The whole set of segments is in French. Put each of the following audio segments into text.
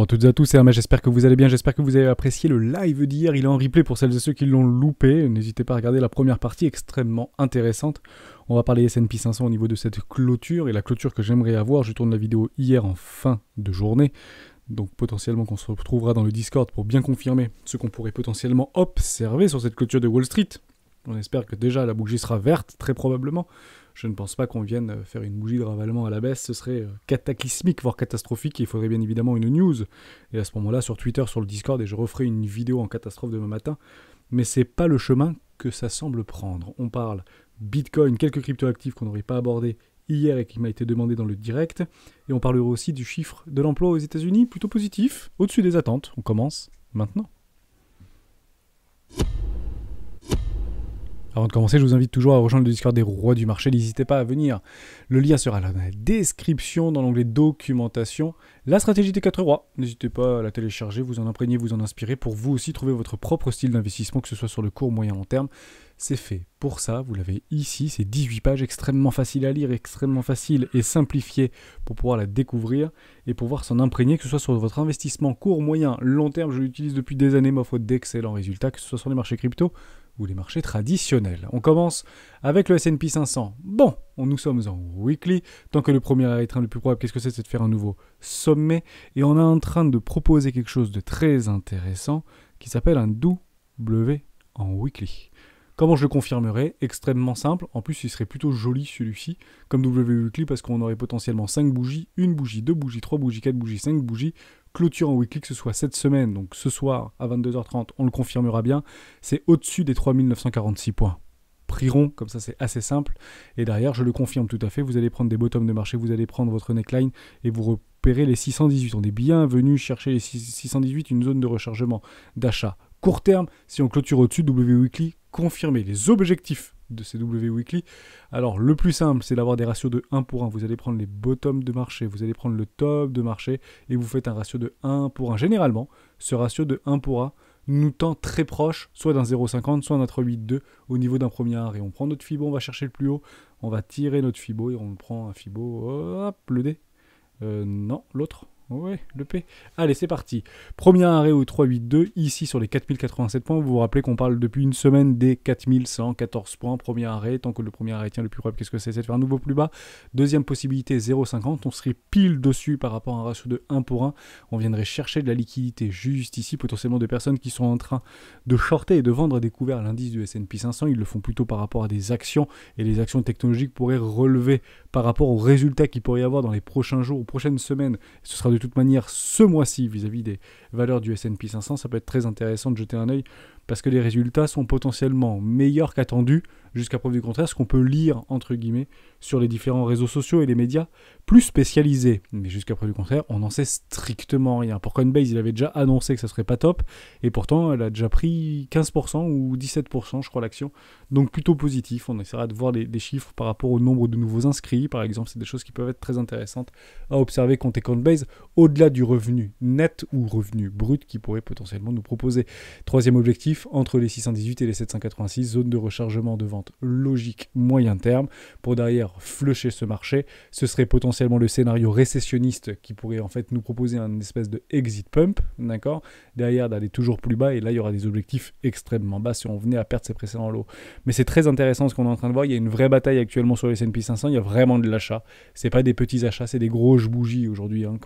à toutes et à tous, c'est Hermès, j'espère que vous allez bien, j'espère que vous avez apprécié le live d'hier, il est en replay pour celles et ceux qui l'ont loupé, n'hésitez pas à regarder la première partie extrêmement intéressante. On va parler S&P 500 au niveau de cette clôture, et la clôture que j'aimerais avoir, je tourne la vidéo hier en fin de journée, donc potentiellement qu'on se retrouvera dans le Discord pour bien confirmer ce qu'on pourrait potentiellement observer sur cette clôture de Wall Street. On espère que déjà la bougie sera verte, très probablement. Je ne pense pas qu'on vienne faire une bougie de ravalement à la baisse, ce serait cataclysmique, voire catastrophique, et il faudrait bien évidemment une news. Et à ce moment-là, sur Twitter, sur le Discord, et je referai une vidéo en catastrophe demain matin. Mais c'est pas le chemin que ça semble prendre. On parle Bitcoin, quelques cryptoactifs qu'on n'aurait pas abordés hier et qui m'a été demandé dans le direct. Et on parlera aussi du chiffre de l'emploi aux États-Unis, plutôt positif, au-dessus des attentes. On commence maintenant. Avant de commencer, je vous invite toujours à rejoindre le Discord des rois du marché, n'hésitez pas à venir. Le lien sera dans la description, dans l'onglet documentation. La stratégie des 4 rois, n'hésitez pas à la télécharger, vous en imprégner, vous en inspirer pour vous aussi trouver votre propre style d'investissement, que ce soit sur le court, moyen, long terme. C'est fait pour ça, vous l'avez ici, c'est 18 pages extrêmement faciles à lire, extrêmement faciles et simplifiées pour pouvoir la découvrir et pouvoir s'en imprégner, que ce soit sur votre investissement court, moyen, long terme. Je l'utilise depuis des années, m'offre d'excellents résultats, que ce soit sur les marchés crypto ou les marchés traditionnels. On commence avec le S&P 500. Bon, nous sommes en weekly. Tant que le premier arrêt est le plus probable, qu'est-ce que c'est de faire un nouveau sommet. Et on est en train de proposer quelque chose de très intéressant qui s'appelle un W en weekly. Comment je le confirmerai? Extrêmement simple. En plus, il serait plutôt joli celui-ci, comme W weekly, parce qu'on aurait potentiellement 5 bougies, 1 bougie, 2 bougies, 3 bougies, 4 bougies, 5 bougies. Clôture en weekly, que ce soit cette semaine, donc ce soir à 22h30, on le confirmera bien, c'est au-dessus des 3946 points. Prix rond, comme ça c'est assez simple. Et derrière, je le confirme tout à fait, vous allez prendre des bottoms de marché, vous allez prendre votre neckline et vous repérez les 618. On est bien venu chercher les 618, une zone de rechargement, d'achat. Court terme, si on clôture au-dessus, W weekly, confirmé. Les objectifs de ces W weekly. Alors le plus simple, c'est d'avoir des ratios de 1 pour 1. Vous allez prendre les bottoms de marché, vous allez prendre le top de marché et vous faites un ratio de 1 pour 1. Généralement, ce ratio de 1 pour 1 nous tend très proche, soit d'un 0,50, soit d'un 3,82 au niveau d'un premier arrêt. On prend notre Fibo, on va chercher le plus haut, on va tirer notre Fibo et on prend un Fibo, hop, le D. Non, l'autre. Ouais, le P. Allez, c'est parti. Premier arrêt au 3,82, ici sur les 4087 points. Vous vous rappelez qu'on parle depuis une semaine des 4114 points. Premier arrêt, tant que le premier arrêt tient le plus probable, qu'est-ce que c'est? C'est de faire un nouveau plus bas. Deuxième possibilité, 0,50. On serait pile dessus par rapport à un ratio de 1 pour 1. On viendrait chercher de la liquidité juste ici, potentiellement de personnes qui sont en train de shorter et de vendre à découvert l'indice du S&P 500. Ils le font plutôt par rapport à des actions, et les actions technologiques pourraient relever par rapport aux résultats qu'il pourrait y avoir dans les prochains jours ou prochaines semaines. Ce sera de toute manière ce mois-ci vis-à-vis des valeurs du S&P 500, ça peut être très intéressant de jeter un œil parce que les résultats sont potentiellement meilleurs qu'attendus jusqu'à preuve du contraire, ce qu'on peut lire entre guillemets sur les différents réseaux sociaux et les médias plus spécialisés. Mais jusqu'à preuve du contraire, on n'en sait strictement rien. Pour Coinbase, il avait déjà annoncé que ça serait pas top et pourtant elle a déjà pris 15% ou 17% je crois l'action, donc plutôt positif. On essaiera de voir des chiffres par rapport au nombre de nouveaux inscrits par exemple, c'est des choses qui peuvent être très intéressantes à observer côté Coinbase au-delà du revenu net ou revenu brut qui pourrait potentiellement nous proposer. Troisième objectif, entre les 618 et les 786, zone de rechargement de vente logique moyen terme pour derrière flusher ce marché. Ce serait potentiellement le scénario récessionniste qui pourrait en fait nous proposer un espèce de exit pump, d'accord, derrière d'aller toujours plus bas, et là il y aura des objectifs extrêmement bas si on venait à perdre ses précédents lots. Mais c'est très intéressant ce qu'on est en train de voir, il y a une vraie bataille actuellement sur les S&P 500, il y a vraiment de l'achat, c'est pas des petits achats, c'est des grosses bougies aujourd'hui, hein,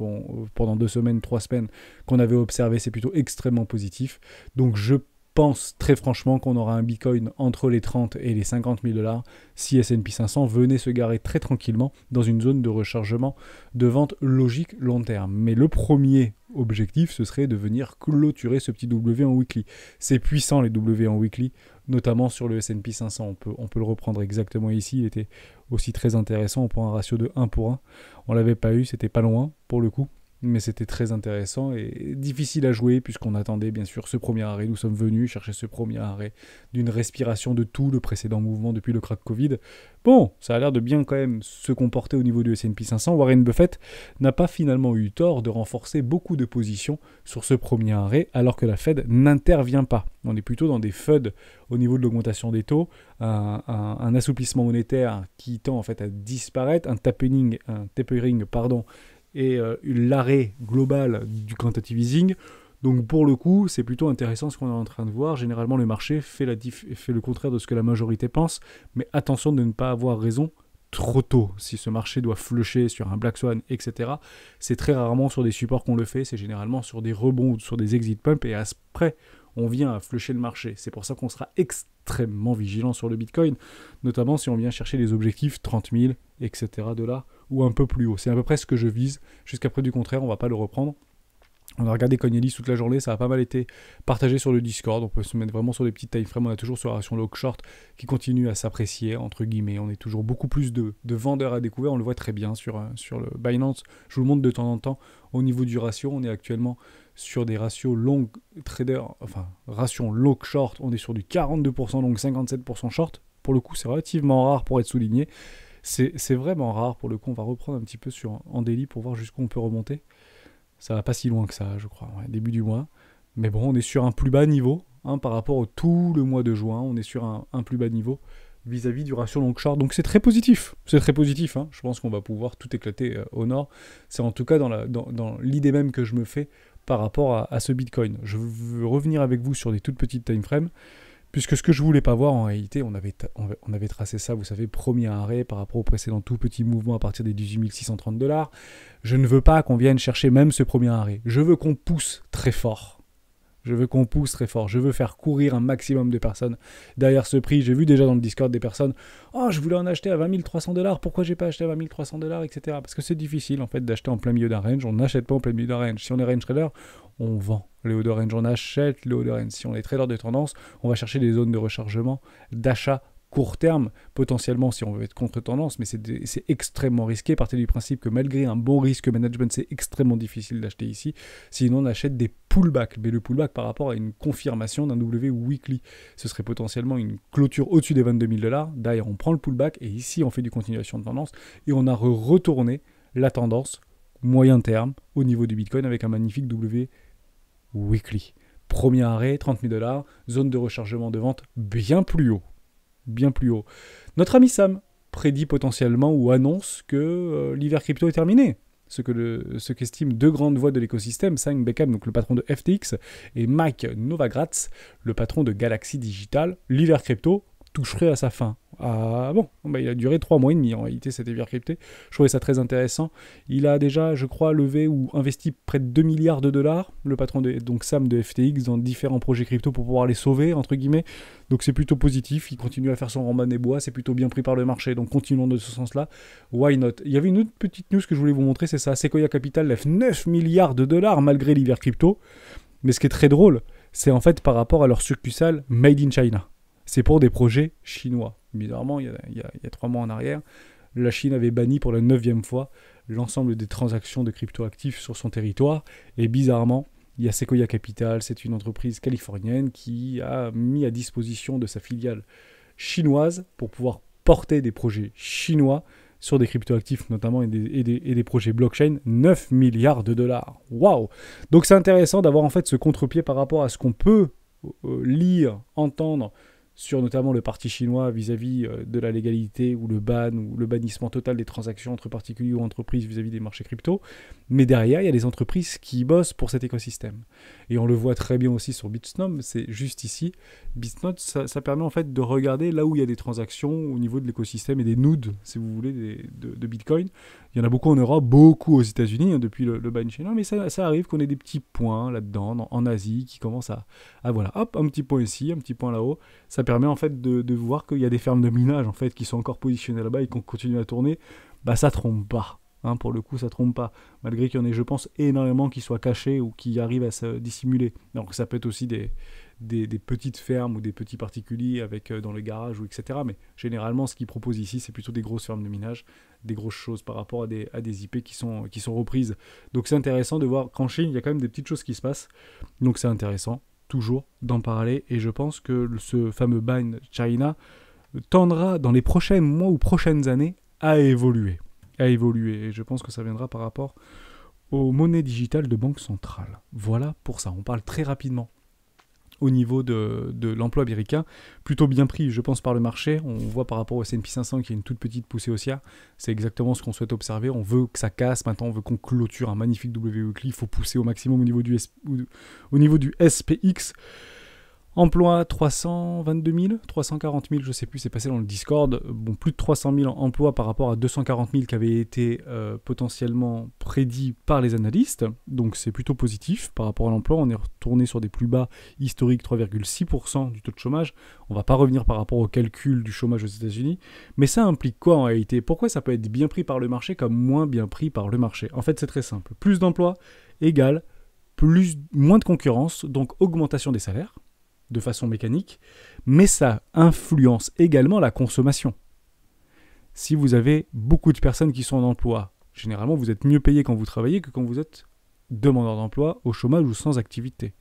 pendant 2 semaines, 3 semaines qu'on avait observé, c'est plutôt extrêmement positif. Donc je pense très franchement qu'on aura un Bitcoin entre les 30 et les 50 000 $ si S&P 500 venait se garer très tranquillement dans une zone de rechargement de vente logique long terme. Mais le premier objectif, ce serait de venir clôturer ce petit W en weekly. C'est puissant les W en weekly, notamment sur le S&P 500. On peut le reprendre exactement ici, il était aussi très intéressant. On prend un ratio de 1 pour 1. On l'avait pas eu, c'était pas loin pour le coup. Mais c'était très intéressant et difficile à jouer puisqu'on attendait bien sûr ce premier arrêt. Nous sommes venus chercher ce premier arrêt d'une respiration de tout le précédent mouvement depuis le crack Covid. Bon, ça a l'air de bien quand même se comporter au niveau du S&P 500. Warren Buffett n'a pas finalement eu tort de renforcer beaucoup de positions sur ce premier arrêt alors que la Fed n'intervient pas. On est plutôt dans des FUD au niveau de l'augmentation des taux, un assouplissement monétaire qui tend en fait à disparaître, un tapering et l'arrêt global du quantitative easing. Donc pour le coup, c'est plutôt intéressant ce qu'on est en train de voir. Généralement, le marché fait le contraire de ce que la majorité pense, mais attention de ne pas avoir raison trop tôt. Si ce marché doit flusher sur un Black Swan, etc., c'est très rarement sur des supports qu'on le fait, c'est généralement sur des rebonds ou sur des exit pumps, et après, on vient à flusher le marché. C'est pour ça qu'on sera extrêmement vigilant sur le Bitcoin, notamment si on vient chercher les objectifs 30 000, etc. dollars, ou un peu plus haut. C'est à peu près ce que je vise. Jusqu'à près du contraire, on ne va pas le reprendre. On a regardé Coinelis toute la journée, ça a pas mal été partagé sur le Discord. On peut se mettre vraiment sur des petites time frames. On a toujours sur la ration long short qui continue à s'apprécier, entre guillemets. On est toujours beaucoup plus de vendeurs à découvert. On le voit très bien sur le Binance. Je vous le montre de temps en temps. Au niveau du ratio, on est actuellement sur des ratios long trader, enfin, ration long short. On est sur du 42% long, 57% short. Pour le coup, c'est relativement rare pour être souligné. C'est vraiment rare. Pour le coup, on va reprendre un petit peu en daily pour voir jusqu'où on peut remonter. Ça va pas si loin que ça, je crois, début du mois. Mais bon, on est sur un plus bas niveau par rapport au tout le mois de juin. On est sur un plus bas niveau vis-à-vis du ratio long short. Donc c'est très positif. C'est très positif. Je pense qu'on va pouvoir tout éclater au nord. C'est en tout cas dans l'idée même que je me fais par rapport à ce Bitcoin. Je veux revenir avec vous sur des toutes petites time frames. Puisque ce que je voulais pas voir, en réalité, on avait tracé ça, vous savez, premier arrêt par rapport au précédent tout petit mouvement à partir des 18 630 $. Je ne veux pas qu'on vienne chercher même ce premier arrêt. Je veux qu'on pousse très fort. Je veux faire courir un maximum de personnes derrière ce prix. J'ai vu déjà dans le Discord des personnes « Oh, je voulais en acheter à 20 300 $, pourquoi j'ai pas acheté à 20 300 $, etc. » Parce que c'est difficile en fait d'acheter en plein milieu d'un range. On n'achète pas en plein milieu d'un range. Si on est range trader, on vend les hauts de range. On achète les hauts de range. Si on est trader de tendance, on va chercher des zones de rechargement, d'achat court terme, potentiellement si on veut être contre-tendance, mais c'est extrêmement risqué. Partez du principe que malgré un bon risque management, c'est extrêmement difficile d'acheter ici. Sinon, on achète des pullbacks. Mais le pullback par rapport à une confirmation d'un W weekly, ce serait potentiellement une clôture au-dessus des 22 000 $. D'ailleurs, on prend le pullback et ici, on fait du continuation de tendance et on a retourné la tendance moyen terme au niveau du Bitcoin avec un magnifique W weekly. Premier arrêt, 30 000 $, zone de rechargement de vente bien plus haut. Notre ami Sam prédit potentiellement ou annonce que l'hiver crypto est terminé. Ce qu'estiment deux grandes voix de l'écosystème, Sam Beckham, donc le patron de FTX, et Mike Novogratz, le patron de Galaxy Digital. L'hiver crypto toucherait à sa fin. Ah bon, il a duré 3 mois et demi en réalité cet hiver crypté. Je trouvais ça très intéressant. Il a déjà, je crois, levé ou investi près de 2 milliards de dollars, le patron donc Sam de FTX, dans différents projets crypto pour pouvoir les sauver, entre guillemets. Donc c'est plutôt positif. Il continue à faire son remban des bois, c'est plutôt bien pris par le marché. Donc continuons de ce sens-là. Why not? Il y avait une autre petite news que je voulais vous montrer, c'est ça. Sequoia Capital lève 9 milliards de dollars malgré l'hiver crypto. Mais ce qui est très drôle, c'est en fait par rapport à leur succursale Made in China. C'est pour des projets chinois. Bizarrement, il y a 3 mois en arrière, la Chine avait banni pour la 9e fois l'ensemble des transactions de cryptoactifs sur son territoire. Et bizarrement, il y a Sequoia Capital, c'est une entreprise californienne qui a mis à disposition de sa filiale chinoise pour pouvoir porter des projets chinois sur des cryptoactifs notamment et des projets blockchain, 9 milliards de dollars. Waouh! Donc c'est intéressant d'avoir en fait ce contre-pied par rapport à ce qu'on peut lire, entendre sur notamment le parti chinois vis-à-vis de la légalité ou le ban ou le bannissement total des transactions entre particuliers ou entreprises vis-à-vis des marchés crypto. Mais derrière, il y a des entreprises qui bossent pour cet écosystème. Et on le voit très bien aussi sur Bitsnode, c'est juste ici. Bitsnode, ça permet en fait de regarder là où il y a des transactions au niveau de l'écosystème et des nodes, si vous voulez, de Bitcoin. Il y en a beaucoup en Europe, beaucoup aux États-Unis depuis le ban chinois, mais ça arrive qu'on ait des petits points là-dedans, en Asie, qui commencent à voilà, hop, un petit point ici, un petit point là-haut. Ça permet en fait de voir qu'il y a des fermes de minage en fait qui sont encore positionnées là-bas et qu'on continue à tourner. Bah ça trompe pas. Pour le coup, ça trompe pas. Malgré qu'il y en ait, je pense, énormément qui soient cachés ou qui arrivent à se dissimuler. Donc ça peut être aussi des petites fermes ou des petits particuliers avec dans le garage ou etc. Mais généralement, ce qu'ils proposent ici, c'est plutôt des grosses fermes de minage, des grosses choses par rapport à des IP qui sont reprises. Donc c'est intéressant de voir qu'en Chine, il y a quand même des petites choses qui se passent. Donc c'est intéressant, toujours, d'en parler. Et je pense que ce fameux ban China tendra dans les prochains mois ou prochaines années à évoluer. Et je pense que ça viendra par rapport aux monnaies digitales de banque centrale. Voilà pour ça, on parle très rapidement au niveau de l'emploi américain, plutôt bien pris, je pense, par le marché. On voit par rapport au S&P 500 qu'il y a une toute petite poussée haussière. C'est exactement ce qu'on souhaite observer. On veut que ça casse. Maintenant, on veut qu'on clôture un magnifique W weekly. Il faut pousser au maximum au niveau du SPX. Emploi 322 000, 340 000, je ne sais plus, c'est passé dans le Discord. Bon, plus de 300 000 emplois par rapport à 240 000 qui avaient été potentiellement prédits par les analystes. Donc c'est plutôt positif par rapport à l'emploi. On est retourné sur des plus bas historiques, 3,6% du taux de chômage. On ne va pas revenir par rapport au calcul du chômage aux États-Unis. Mais ça implique quoi en réalité? Pourquoi ça peut être bien pris par le marché comme moins bien pris par le marché? En fait, c'est très simple. Plus d'emplois égale moins de concurrence, donc augmentation des salaires de façon mécanique, mais ça influence également la consommation. Si vous avez beaucoup de personnes qui sont en emploi, généralement vous êtes mieux payé quand vous travaillez que quand vous êtes demandeur d'emploi, au chômage ou sans activité.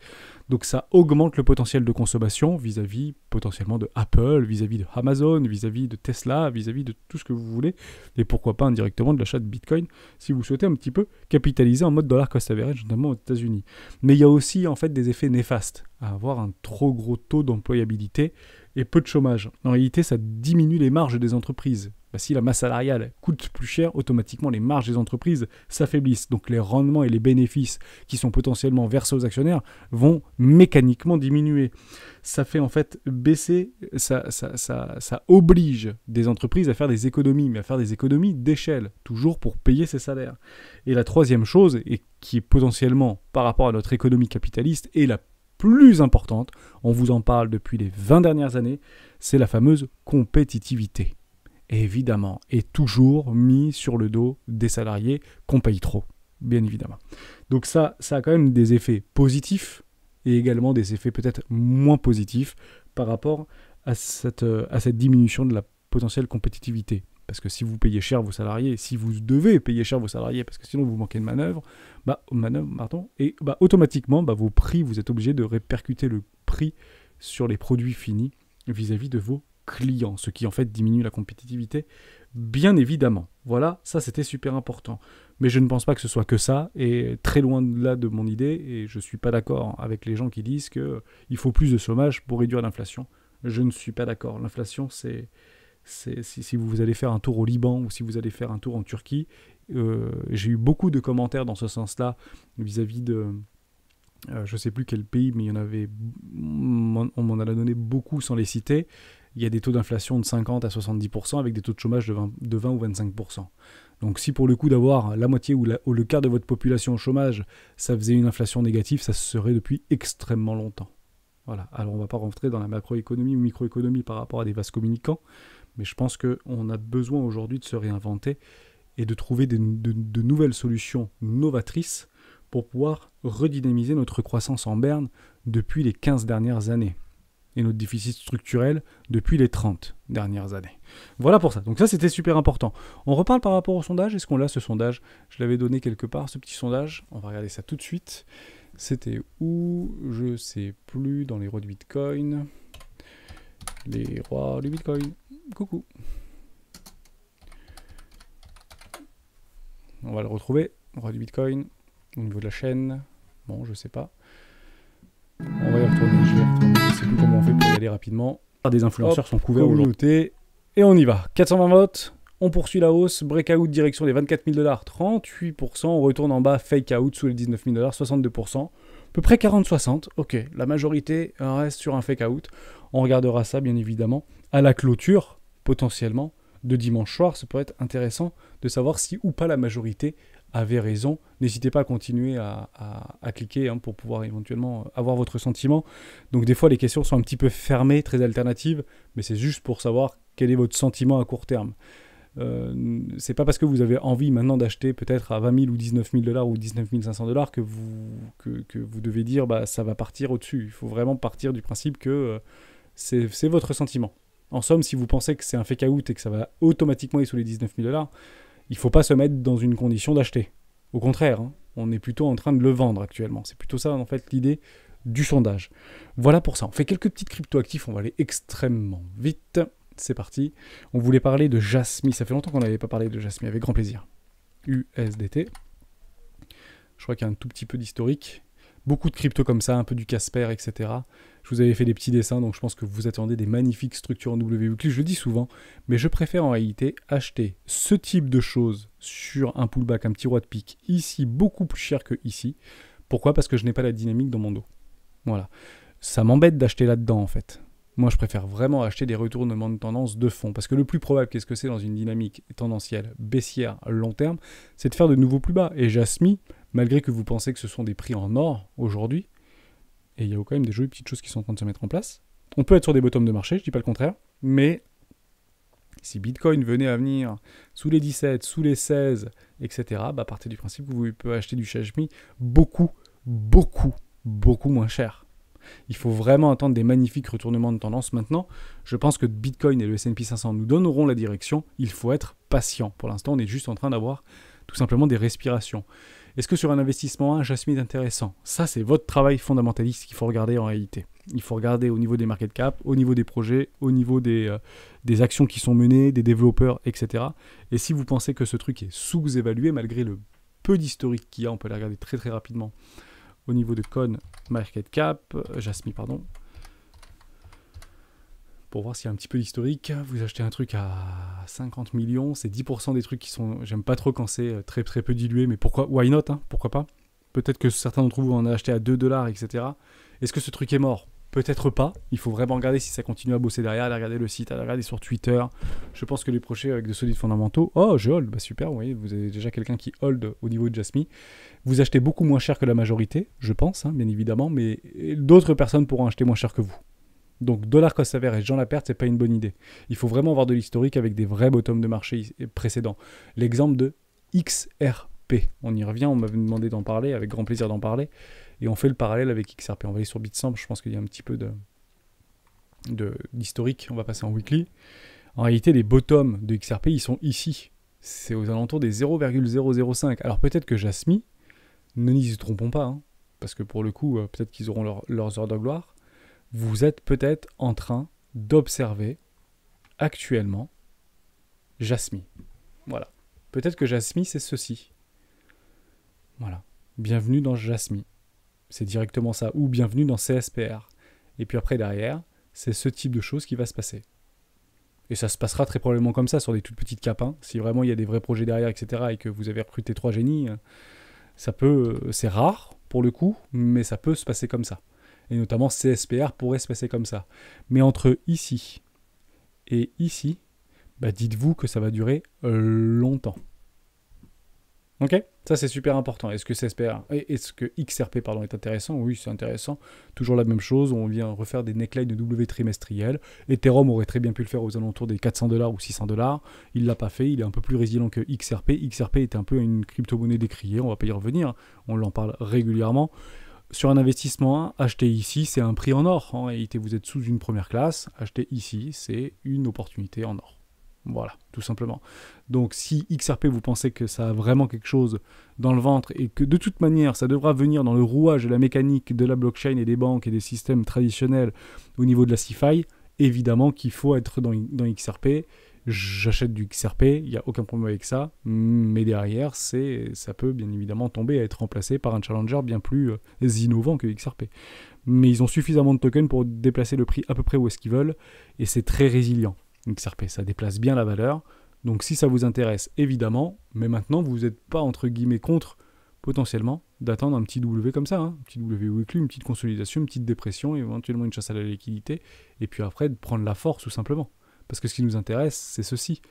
Donc ça augmente le potentiel de consommation vis-à-vis potentiellement de Apple, vis-à-vis de Amazon, vis-à-vis de Tesla, vis-à-vis de tout ce que vous voulez, et pourquoi pas indirectement de l'achat de Bitcoin, si vous souhaitez un petit peu capitaliser en mode dollar cost average, notamment aux États-Unis. Mais il y a aussi en fait des effets néfastes à avoir un trop gros taux d'employabilité et peu de chômage. En réalité, ça diminue les marges des entreprises. Si la masse salariale coûte plus cher, automatiquement les marges des entreprises s'affaiblissent. Donc les rendements et les bénéfices qui sont potentiellement versés aux actionnaires vont mécaniquement diminuer. Ça fait en fait baisser, ça oblige des entreprises à faire des économies, mais à faire des économies d'échelle, toujours pour payer ses salaires. Et la troisième chose, et qui est potentiellement par rapport à notre économie capitaliste, est la plus importante, on vous en parle depuis les 20 dernières années, c'est la fameuse compétitivité. Évidemment, est toujours mis sur le dos des salariés qu'on paye trop, bien évidemment. Donc ça a quand même des effets positifs et également des effets peut-être moins positifs par rapport à cette diminution de la potentielle compétitivité. Parce que si vous payez cher vos salariés, si vous devez payer cher vos salariés, parce que sinon vous manquez de manœuvre, automatiquement, vos prix, vous êtes obligé de répercuter le prix sur les produits finis vis-à-vis de vos clients, ce qui en fait diminue la compétitivité, bien évidemment. Voilà, ça c'était super important. Mais je ne pense pas que ce soit que ça, et très loin de là de mon idée, et je ne suis pas d'accord avec les gens qui disent qu'il faut plus de chômage pour réduire l'inflation. Je ne suis pas d'accord. L'inflation, si vous allez faire un tour au Liban ou si vous allez faire un tour en Turquie, j'ai eu beaucoup de commentaires dans ce sens-là vis-à-vis de... je ne sais plus quel pays, mais il y en avait... On m'en a donné beaucoup sans les citer. Il y a des taux d'inflation de 50 à 70% avec des taux de chômage de 20 ou 25%. Donc si pour le coup d'avoir la moitié ou le quart de votre population au chômage, ça faisait une inflation négative, ça se serait depuis extrêmement longtemps. Voilà. Alors on ne va pas rentrer dans la macroéconomie ou microéconomie par rapport à des vases communicants, mais je pense qu'on a besoin aujourd'hui de se réinventer et de trouver de nouvelles solutions novatrices pour pouvoir redynamiser notre croissance en berne depuis les 15 dernières années et notre déficit structurel depuis les 30 dernières années. Voilà pour ça. Donc ça, c'était super important. On reparle par rapport au sondage. Est-ce qu'on l'a, ce sondage? Je l'avais donné quelque part, ce petit sondage. On va regarder ça tout de suite. C'était où? Je sais plus. Dans les rois du Bitcoin. Les rois du Bitcoin. Coucou. On va le retrouver. Roi du Bitcoin. Au niveau de la chaîne. Bon, je sais pas. On va y retourner. Je vais retourner. Je sais plus comment on fait pour y aller rapidement. Des influenceurs sont couverts aujourd'hui. Et on y va. 420 votes. On poursuit la hausse. Breakout direction les 24 000 $, 38%. On retourne en bas. Fake out sous les 19 000 $, 62%. À peu près 40-60. Ok. La majorité reste sur un fake out. On regardera ça, bien évidemment, à la clôture, potentiellement, de dimanche soir. Ça peut être intéressant de savoir si ou pas la majorité avait raison. N'hésitez pas à continuer à cliquer pour pouvoir éventuellement avoir votre sentiment. Donc des fois, les questions sont un petit peu fermées, très alternatives, mais c'est juste pour savoir quel est votre sentiment à court terme. C'est pas parce que vous avez envie maintenant d'acheter peut-être à 20 000 ou 19 000 $ ou 19 500 $ que vous devez dire ça va partir au-dessus. Il faut vraiment partir du principe que c'est votre sentiment. En somme, si vous pensez que c'est un fake out et que ça va automatiquement aller sous les 19 000 $, il ne faut pas se mettre dans une condition d'acheter. Au contraire, on est plutôt en train de le vendre actuellement. C'est plutôt ça, en fait, l'idée du sondage. Voilà pour ça. On fait quelques petites crypto-actifs. On va aller extrêmement vite. C'est parti. On voulait parler de Jasmy. Ça fait longtemps qu'on n'avait pas parlé de Jasmy. Avec grand plaisir. USDT. Je crois qu'il y a un tout petit peu d'historique. Beaucoup de cryptos comme ça, un peu du Casper, etc. Je Je vous avais fait des petits dessins, donc je pense que vous attendez des magnifiques structures en W-Weekly. Je le dis souvent, mais je préfère en réalité acheter ce type de choses sur un pullback, un petit roi de pique, ici, beaucoup plus cher que ici. Pourquoi ? Parce que je n'ai pas la dynamique dans mon dos. Voilà. Ça m'embête d'acheter là-dedans, en fait. Moi, je préfère vraiment acheter des retournements de tendance de fond. Parce que le plus probable, qu'est-ce que c'est dans une dynamique tendancielle baissière long terme, c'est de faire de nouveaux plus bas. Et Jasmy, malgré que vous pensez que ce sont des prix en or aujourd'hui, et il y a quand même des jolies petites choses qui sont en train de se mettre en place. On peut être sur des bottoms de marché, je ne dis pas le contraire, mais si Bitcoin venait à venir sous les 17, sous les 16, etc., bah partez du principe que vous pouvez acheter du Jasmy beaucoup moins cher. Il faut vraiment attendre des magnifiques retournements de tendance. Maintenant, je pense que Bitcoin et le S&P 500 nous donneront la direction. Il faut être patient. Pour l'instant, on est juste en train d'avoir tout simplement des respirations. Est-ce que sur un investissement, un Jasmy est intéressant ? Ça, c'est votre travail fondamentaliste qu'il faut regarder en réalité. Il faut regarder au niveau des market cap, au niveau des projets, au niveau des actions qui sont menées, des développeurs, etc. Et si vous pensez que ce truc est sous-évalué, malgré le peu d'historique qu'il y a, on peut la regarder très très rapidement au niveau de Jasmy, pardon. Pour voir s'il y a un petit peu d'historique, vous achetez un truc à 50 millions, c'est 10% des trucs qui sont... J'aime pas trop quand c'est très très peu dilué, mais pourquoi ? Why not, hein, pourquoi pas ? Peut-être que certains d'entre vous en ont acheté à 2$, etc. Est-ce que ce truc est mort ? Peut-être pas. Il faut vraiment regarder si ça continue à bosser derrière, aller regarder le site, aller regarder sur Twitter. Je pense que les projets avec de solides fondamentaux... Oh, je hold, bah super, vous voyez, vous avez déjà quelqu'un qui hold au niveau de Jasmy. Vous achetez beaucoup moins cher que la majorité, je pense, hein, bien évidemment, mais d'autres personnes pourront acheter moins cher que vous. Donc dollar cost average, Jean Laperte, c'est pas une bonne idée. Il faut vraiment avoir de l'historique avec des vrais bottoms de marché précédents. L'exemple de XRP, on y revient, on m'avait demandé d'en parler, avec grand plaisir d'en parler, et on fait le parallèle avec XRP. On va aller sur Bitstamp, je pense qu'il y a un petit peu d'historique, on va passer en weekly. En réalité, les bottoms de XRP, ils sont ici. C'est aux alentours des 0,005. Alors peut-être que Jasmy, ne nous y trompons pas, hein, parce que pour le coup, peut-être qu'ils auront leurs heures de gloire. Vous êtes peut-être en train d'observer actuellement Jasmy. Voilà. Peut-être que Jasmy, c'est ceci. Voilà. Bienvenue dans Jasmy. C'est directement ça. Ou bienvenue dans CSPR. Et puis après, derrière, c'est ce type de choses qui va se passer. Et ça se passera très probablement comme ça, sur des toutes petites capes. Hein. Si vraiment il y a des vrais projets derrière, etc., et que vous avez recruté 3 génies, ça peut... c'est rare, pour le coup, mais ça peut se passer comme ça. Et notamment CSPR pourrait se passer comme ça. Mais entre ici et ici, bah dites-vous que ça va durer longtemps. Ok ? Ça c'est super important. Est-ce que XRP est intéressant ? Oui, c'est intéressant. Toujours la même chose, on vient refaire des necklines de W trimestriels. Ethereum aurait très bien pu le faire aux alentours des $400 ou $600. Il ne l'a pas fait, il est un peu plus résilient que XRP. XRP est un peu une crypto-monnaie décriée, on ne va pas y revenir, on en parle régulièrement. Sur un investissement 1, acheter ici, c'est un prix en or. En réalité, vous êtes sous une première classe. Acheter ici, c'est une opportunité en or. Voilà, tout simplement. Donc, si XRP, vous pensez que ça a vraiment quelque chose dans le ventre et que de toute manière, ça devra venir dans le rouage de la mécanique de la blockchain et des banques et des systèmes traditionnels au niveau de la CeFi, évidemment qu'il faut être dans XRP. J'achète du XRP, il n'y a aucun problème avec ça, mais derrière, ça peut bien évidemment tomber et être remplacé par un challenger bien plus innovant que XRP. Mais ils ont suffisamment de tokens pour déplacer le prix à peu près où est-ce qu'ils veulent, et c'est très résilient. XRP, ça déplace bien la valeur, donc si ça vous intéresse, évidemment, mais maintenant, vous n'êtes pas, entre guillemets, contre, potentiellement, d'attendre un petit W comme ça, hein, un petit W weekly, une petite consolidation, une petite dépression, éventuellement une chasse à la liquidité, et puis après, de prendre la force, tout simplement. Parce que ce qui nous intéresse, c'est ceci.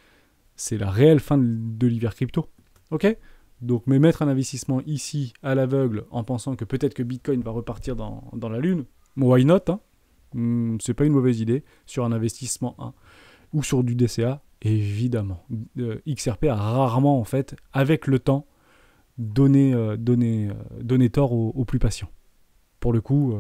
C'est la réelle fin de l'hiver crypto. Ok ? Donc, mais mettre un investissement ici, à l'aveugle, en pensant que peut-être que Bitcoin va repartir dans la lune, why not, hein ? C'est pas une mauvaise idée. Sur un investissement 1 ou sur du DCA, évidemment. XRP a rarement, en fait, avec le temps, donné tort aux plus patients. Pour le coup...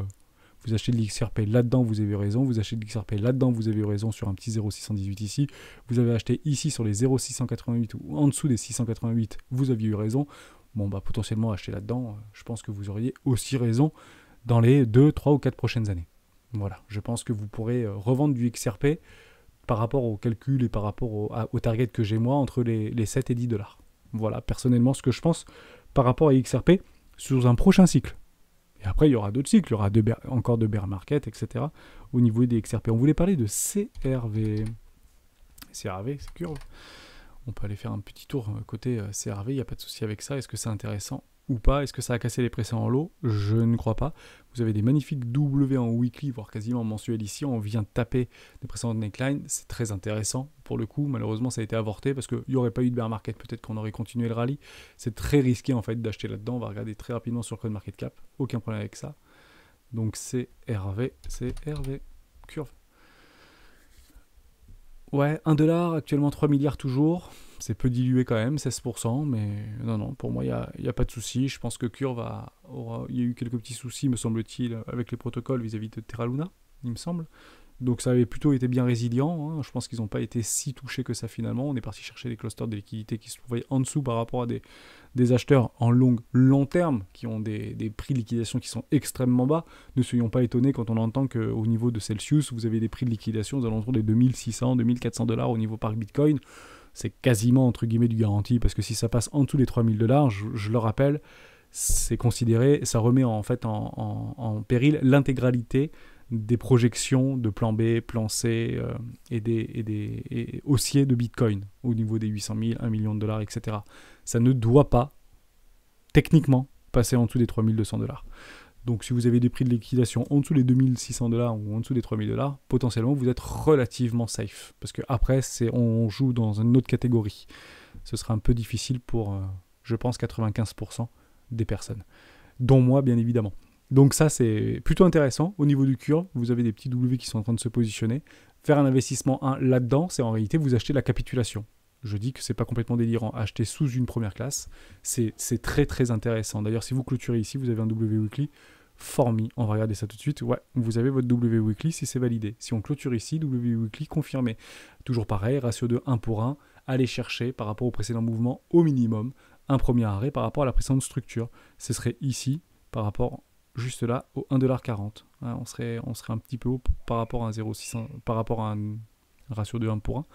vous achetez de l'XRP là-dedans, vous avez eu raison. Vous achetez de l'XRP là-dedans, vous avez eu raison sur un petit 0,618 ici. Vous avez acheté ici sur les 0,688 ou en dessous des 688, vous aviez eu raison. Bon, bah potentiellement acheter là-dedans, je pense que vous auriez aussi raison dans les 2, 3 ou 4 prochaines années. Voilà, je pense que vous pourrez revendre du XRP par rapport au calcul et par rapport au target que j'ai moi entre les 7 et 10 $. Voilà, personnellement, ce que je pense par rapport à XRP sur un prochain cycle. Et après, il y aura d'autres cycles, il y aura encore de bear market, etc. Au niveau des XRP. On voulait parler de CRV. CRV, c'est curve. On peut aller faire un petit tour côté CRV, il n'y a pas de souci avec ça. Est-ce que c'est intéressant ou pas? Est-ce que ça a cassé les précédents lots? Je ne crois pas. Vous avez des magnifiques W en weekly, voire quasiment mensuel ici. On vient de taper des précédentes necklines. C'est très intéressant pour le coup. Malheureusement, ça a été avorté parce qu'il n'y aurait pas eu de bear market. Peut-être qu'on aurait continué le rallye. C'est très risqué en fait d'acheter là-dedans. On va regarder très rapidement sur CoinMarketCap. Aucun problème avec ça. Donc c'est RV, curve. Ouais, 1 dollar, actuellement 3 milliards toujours. C'est peu dilué quand même, 16%, mais non, pour moi, il n'y a pas de souci. Je pense que Curve il y a eu quelques petits soucis, me semble-t-il, avec les protocoles vis-à-vis de Terra Luna, il me semble. Donc ça avait plutôt été bien résilient, hein. Je pense qu'ils n'ont pas été si touchés que ça finalement. On est parti chercher des clusters de liquidité qui se trouvaient en dessous par rapport à des acheteurs en long terme, qui ont des prix de liquidation qui sont extrêmement bas. Ne soyons pas étonnés quand on entend qu'au niveau de Celsius, vous avez des prix de liquidation aux alentours des 2600, 2400 dollars au niveau par Bitcoin. C'est quasiment entre guillemets du garanti, parce que si ça passe en dessous des 3000 dollars, je le rappelle, c'est considéré, ça remet en fait en péril l'intégralité des projections de plan B, plan C et haussiers de Bitcoin au niveau des 800 000, 1 million de dollars, etc. Ça ne doit pas, techniquement, passer en dessous des 3200 dollars. Donc si vous avez des prix de liquidation en dessous des 2600 dollars ou en dessous des 3000 dollars, potentiellement vous êtes relativement safe. Parce qu'après, on joue dans une autre catégorie. Ce sera un peu difficile pour, je pense, 95% des personnes. Dont moi, bien évidemment. Donc ça, c'est plutôt intéressant. Au niveau du curve, vous avez des petits W qui sont en train de se positionner. Faire un investissement là-dedans, c'est en réalité vous acheter la capitulation. Je dis que c'est pas complètement délirant. Acheter sous une première classe, c'est très très intéressant. D'ailleurs, si vous clôturez ici, vous avez un W weekly formi. On va regarder ça tout de suite. Ouais, vous avez votre W weekly si c'est validé. Si on clôture ici, W weekly confirmé. Toujours pareil, ratio de 1 pour 1. Allez chercher par rapport au précédent mouvement au minimum un premier arrêt par rapport à la précédente structure. Ce serait ici par rapport juste là au 1,40$. Hein, on serait un petit peu haut par rapport à un 0,600, par rapport à un ratio de 1 pour 1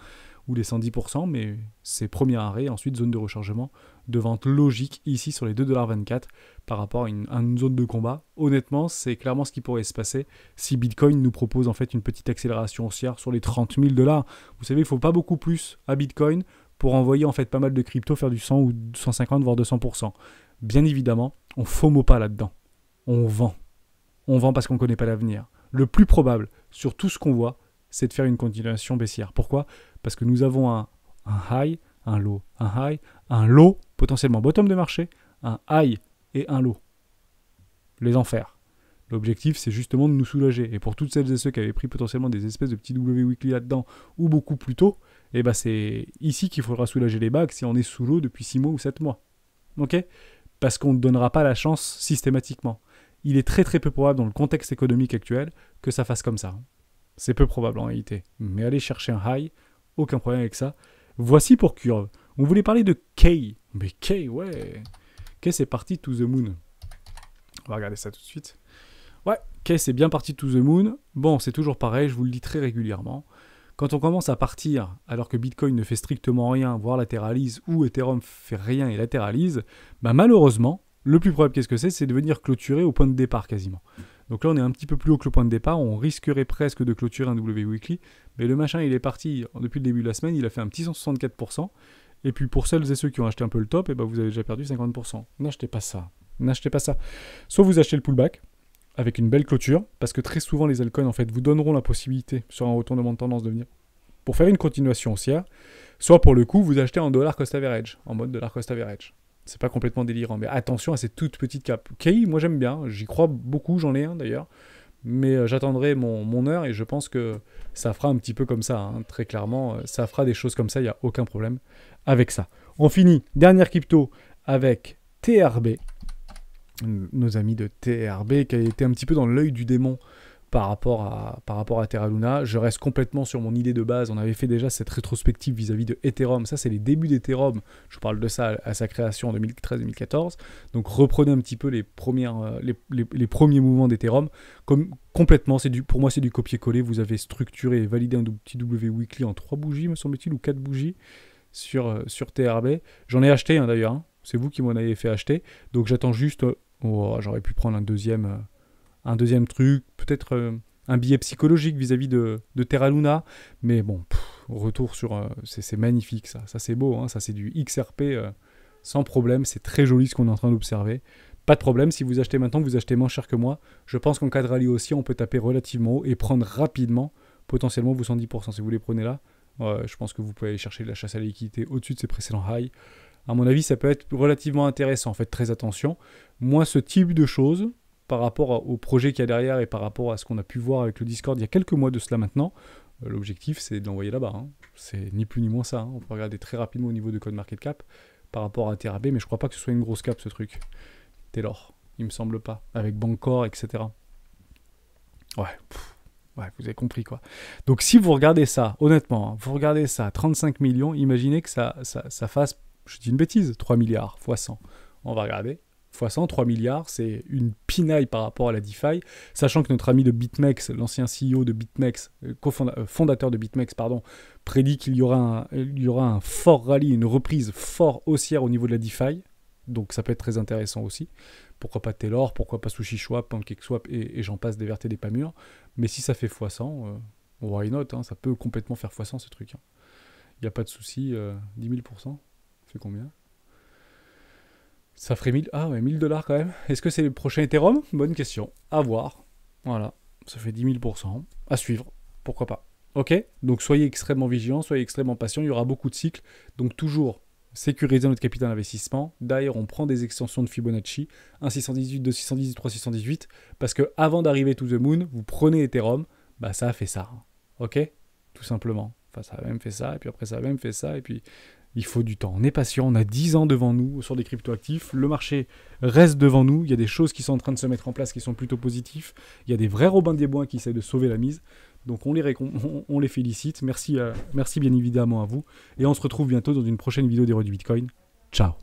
ou les 110%, mais c'est premier arrêt, ensuite zone de rechargement, de vente logique ici sur les 2,24$ par rapport à une zone de combat. Honnêtement, c'est clairement ce qui pourrait se passer si Bitcoin nous propose en fait une petite accélération haussière sur les 30 000 $. Vous savez, il ne faut pas beaucoup plus à Bitcoin pour envoyer en fait pas mal de crypto faire du 100 ou 150 voire 200%. Bien évidemment, on FOMO pas là-dedans. On vend. On vend parce qu'on ne connaît pas l'avenir. Le plus probable sur tout ce qu'on voit, c'est de faire une continuation baissière. Pourquoi? Parce que nous avons un high, un low, un high, un low, potentiellement bottom de marché, un high et un low. Les enfers. L'objectif, c'est justement de nous soulager. Et pour toutes celles et ceux qui avaient pris potentiellement des espèces de petits W weekly là-dedans, ou beaucoup plus tôt, eh ben c'est ici qu'il faudra soulager les bagues si on est sous l'eau depuis 6 mois ou 7 mois. Ok? Parce qu'on ne donnera pas la chance systématiquement. Il est très très peu probable dans le contexte économique actuel que ça fasse comme ça. C'est peu probable en réalité. Mais aller chercher un high, aucun problème avec ça. Voici pour Curve. On voulait parler de Kay. Mais Kay, ouais. Kay, c'est parti to the moon. On va regarder ça tout de suite. Ouais, Kay, c'est bien parti to the moon. Bon, c'est toujours pareil, je vous le dis très régulièrement. Quand on commence à partir, alors que Bitcoin ne fait strictement rien, voire latéralise, ou Ethereum fait rien et latéralise, bah malheureusement, le plus probable, qu'est-ce que c'est de venir clôturer au point de départ quasiment. Donc là, on est un petit peu plus haut que le point de départ. On risquerait presque de clôturer un W weekly. Mais le machin, il est parti depuis le début de la semaine. Il a fait un petit 164%. Et puis pour celles et ceux qui ont acheté un peu le top, eh ben vous avez déjà perdu 50%. N'achetez pas ça. N'achetez pas ça. Soit vous achetez le pullback avec une belle clôture. Parce que très souvent, les altcoins, en fait, vous donneront la possibilité, sur un retournement de tendance, de venir pour faire une continuation haussière. Soit pour le coup, vous achetez en dollar cost average. En mode dollar cost average. C'est pas complètement délirant, mais attention à ces toutes petites capes. Ok, moi j'aime bien, j'y crois beaucoup, j'en ai un d'ailleurs, mais j'attendrai mon heure et je pense que ça fera un petit peu comme ça, hein, très clairement, ça fera des choses comme ça, il n'y a aucun problème avec ça. On finit, dernière crypto avec TRB, nos amis de TRB qui a été un petit peu dans l'œil du démon par rapport à Terra Luna. Je reste complètement sur mon idée de base. On avait fait déjà cette rétrospective vis-à-vis de Ethereum. Ça, c'est les débuts d'Ethereum. Je parle de ça à sa création en 2013-2014. Donc, reprenez un petit peu les premiers mouvements d'Ethereum. Complètement, pour moi, c'est du copier-coller. Vous avez structuré et validé un petit W weekly en 3 bougies, me semble-t-il, ou 4 bougies sur TRB. J'en ai acheté un d'ailleurs. Hein. C'est vous qui m'en avez fait acheter. Donc, j'attends juste Oh, j'aurais pu prendre un deuxième truc, peut-être un billet psychologique vis-à-vis de Terra Luna. Mais bon, retour sur... c'est magnifique ça. Ça c'est beau, hein, ça c'est du XRP sans problème. C'est très joli ce qu'on est en train d'observer. Pas de problème, si vous achetez maintenant, vous achetez moins cher que moi. Je pense qu'en cas de rallye aussi, on peut taper relativement haut et prendre rapidement, potentiellement vos 110%. Si vous les prenez là, je pense que vous pouvez aller chercher de la chasse à la liquidité au-dessus de ces précédents highs. À mon avis, ça peut être relativement intéressant. Faites très attention. Moi, ce type de choses, par rapport au projet qu'il y a derrière et par rapport à ce qu'on a pu voir avec le Discord il y a quelques mois de cela maintenant, l'objectif, c'est de l'envoyer là-bas. Hein. C'est ni plus ni moins ça. Hein. On peut regarder très rapidement au niveau de CoinMarketCap par rapport à TRB, mais je crois pas que ce soit une grosse cap, ce truc. Taylor, il me semble pas, avec Bancor, etc. Ouais, vous avez compris quoi. Donc si vous regardez ça, honnêtement, hein, vous regardez ça, 35 millions, imaginez que ça fasse, je dis une bêtise, 3 milliards x 100. On va regarder. X 100, 3 milliards, c'est une pinaille par rapport à la DeFi, sachant que notre ami de BitMEX, l'ancien CEO de BitMEX, fondateur de BitMEX, pardon, prédit qu'il y aura un fort rallye, une reprise fort haussière au niveau de la DeFi. Donc ça peut être très intéressant aussi. Pourquoi pas Taylor, pourquoi pas SushiSwap, PancakeSwap et j'en passe des vertes et des pas mûres. Mais si ça fait x100, why not, hein, ça peut complètement faire x100 ce truc. Il n'y a pas de souci. 10 000%, ça fait combien? Ça ferait 1000 $, quand même. Est-ce que c'est le prochain Ethereum? Bonne question. À voir. Voilà, ça fait 10 000%. À suivre, pourquoi pas. Ok, donc soyez extrêmement vigilants, soyez extrêmement patients. Il y aura beaucoup de cycles. Donc toujours sécuriser notre capital d'investissement. D'ailleurs, on prend des extensions de Fibonacci, 1,618, 2,618, 3,618, parce que avant d'arriver to the moon, vous prenez Ethereum, bah ça a fait ça. Ok? Tout simplement. Enfin, ça a même fait ça, et puis après ça a même fait ça, et puis il faut du temps. On est patient, on a 10 ans devant nous sur des cryptoactifs, le marché reste devant nous, il y a des choses qui sont en train de se mettre en place qui sont plutôt positifs, il y a des vrais Robin des Bois qui essaient de sauver la mise. Donc on les félicite. Merci bien évidemment à vous. Et on se retrouve bientôt dans une prochaine vidéo des Rois du Bitcoin. Ciao.